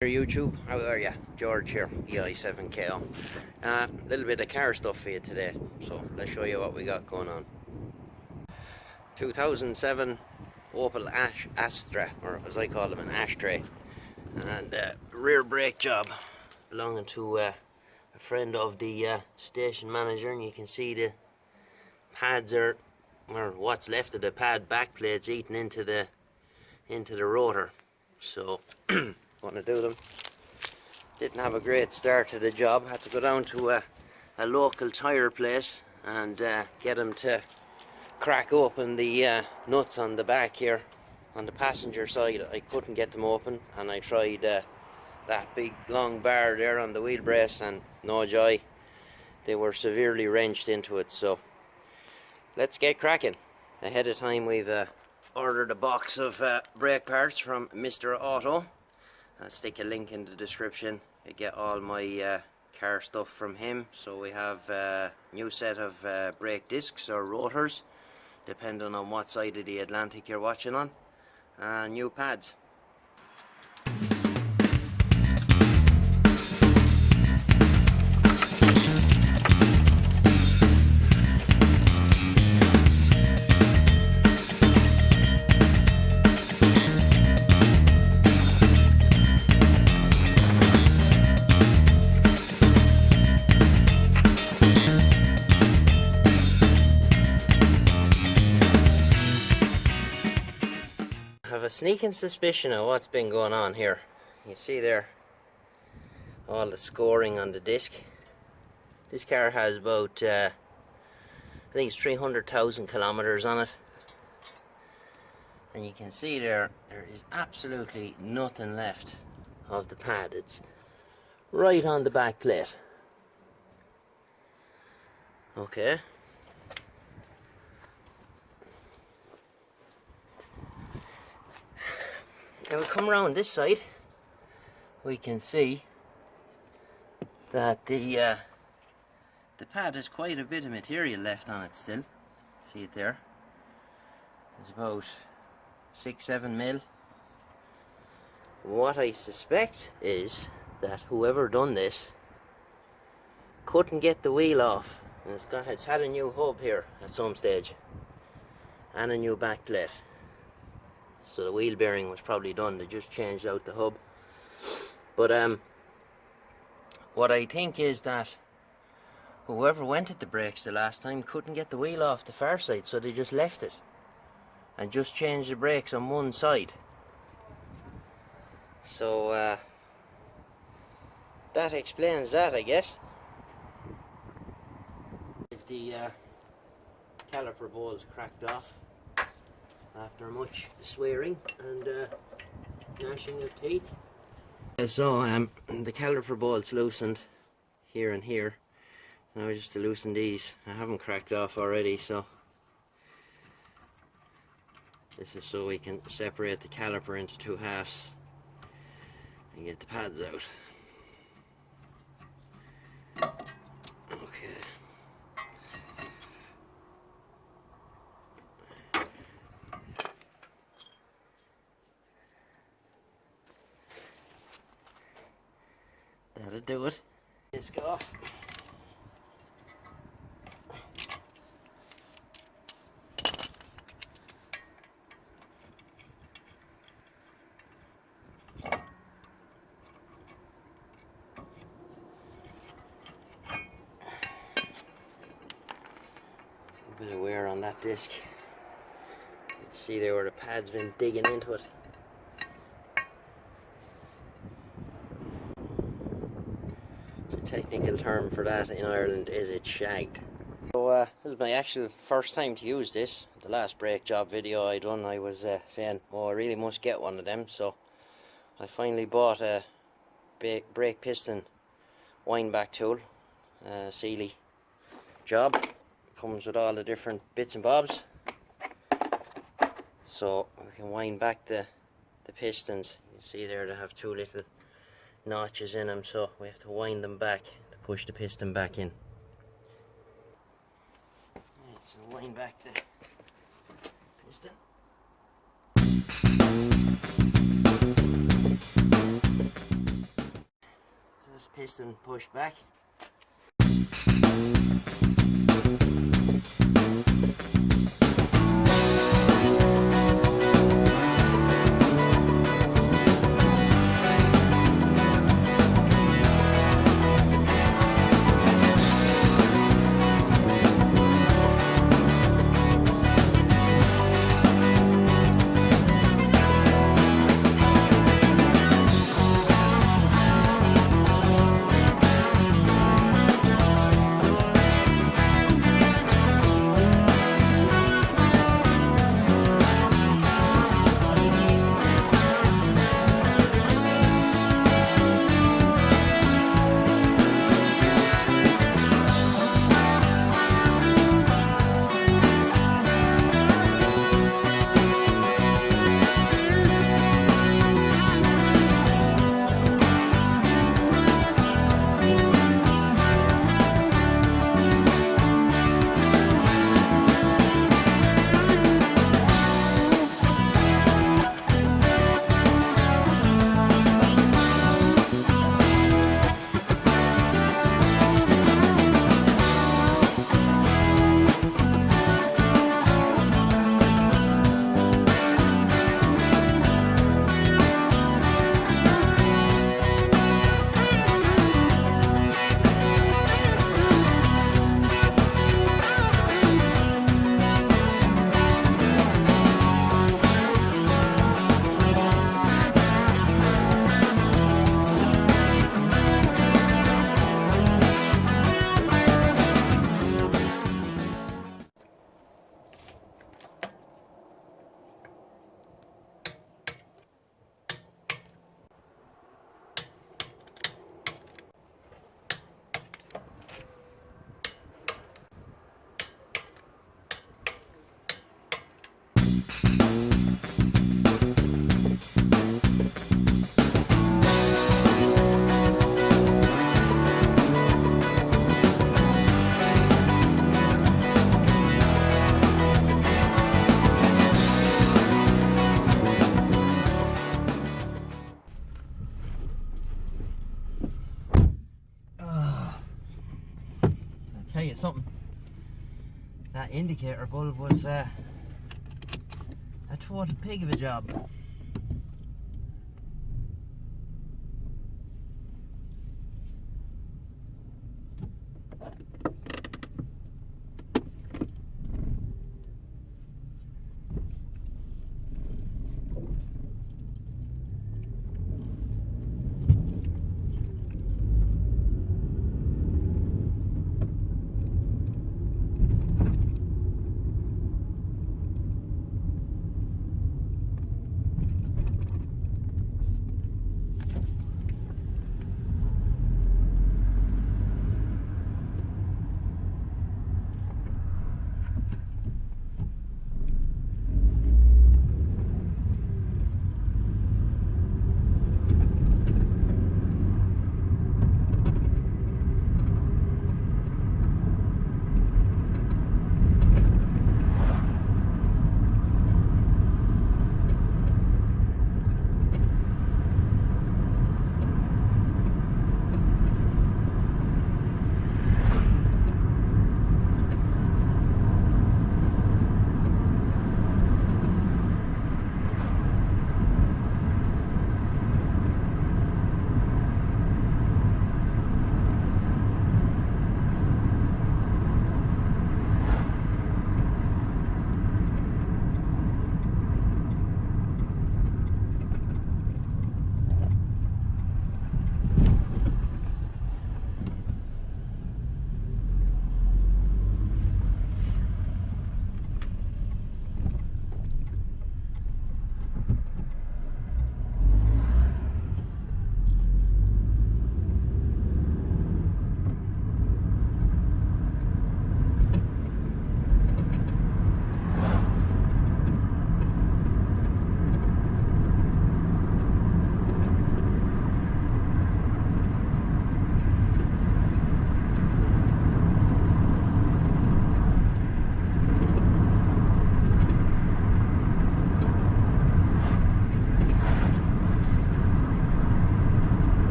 Here YouTube, how are ya? George here, EI7KO. A little bit of car stuff for you today, so let's show you what we got going on. 2007 Opel Astra, or as I call them, an ashtray, and rear brake job belonging to a friend of the station manager, and you can see the pads are, or what's left of the pad back plates, eating into the rotor. So going to do them. Didn't have a great start to the job. Had to go down to a local tyre place and get him to crack open the nuts on the back here on the passenger side. I couldn't get them open, and I tried that big long bar there on the wheel brace, and no joy, they were severely wrenched into it. So let's get cracking. Ahead of time we've ordered a box of brake parts from Mr. Auto. I'll stick a link in the description. You get all my car stuff from him. So we have a new set of brake discs or rotors, depending on what side of the Atlantic you're watching on, and new pads. I have a sneaking suspicion of what's been going on here. You see there all the scoring on the disc. This car has about I think it's 300,000 kilometers on it, and you can see there is absolutely nothing left of the pad. It's right on the back plate. Okay. Now we come around this side, we can see that the pad has quite a bit of material left on it still. See it there? It's about 6-7 mil. What I suspect is that whoever done this couldn't get the wheel off, and it's had a new hub here at some stage and a new back plate. So the wheel bearing was probably done. They just changed out the hub. But what I think is that whoever went at the brakes the last time couldn't get the wheel off the far side, so they just left it and just changed the brakes on one side. So that explains that, I guess. If the caliper balls cracked off after much swearing and gnashing of teeth. So the caliper bolts loosened here and here. Now just to loosen these. I haven't cracked off already, so this is so we can separate the caliper into two halves and get the pads out. Okay. That'll do it. Disc off. A bit of wear on that disc. You see there where the pad's been digging into it. Technical term for that in Ireland is it's shagged. So this is my actual first time to use this. The last brake job video I done, I was saying, oh, I really must get one of them, so I finally bought a brake piston wind back tool, Sealy job. Comes with all the different bits and bobs, so we can wind back the pistons. You see there they have two little notches in them, so we have to wind them back to push the piston back in. Right, so wind back the piston. this piston pushed back. Tell you something, that indicator bulb was a total pig of a job.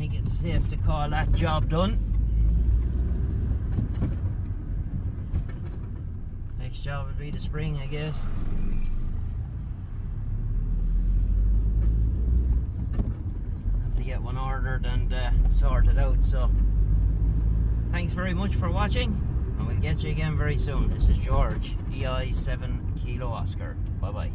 think it's safe to call that job done. Next job would be the spring, I guess. Have to get one ordered and sorted out. So thanks very much for watching, and we'll get you again very soon. This is George, EI 7 Kilo Oscar. Bye bye.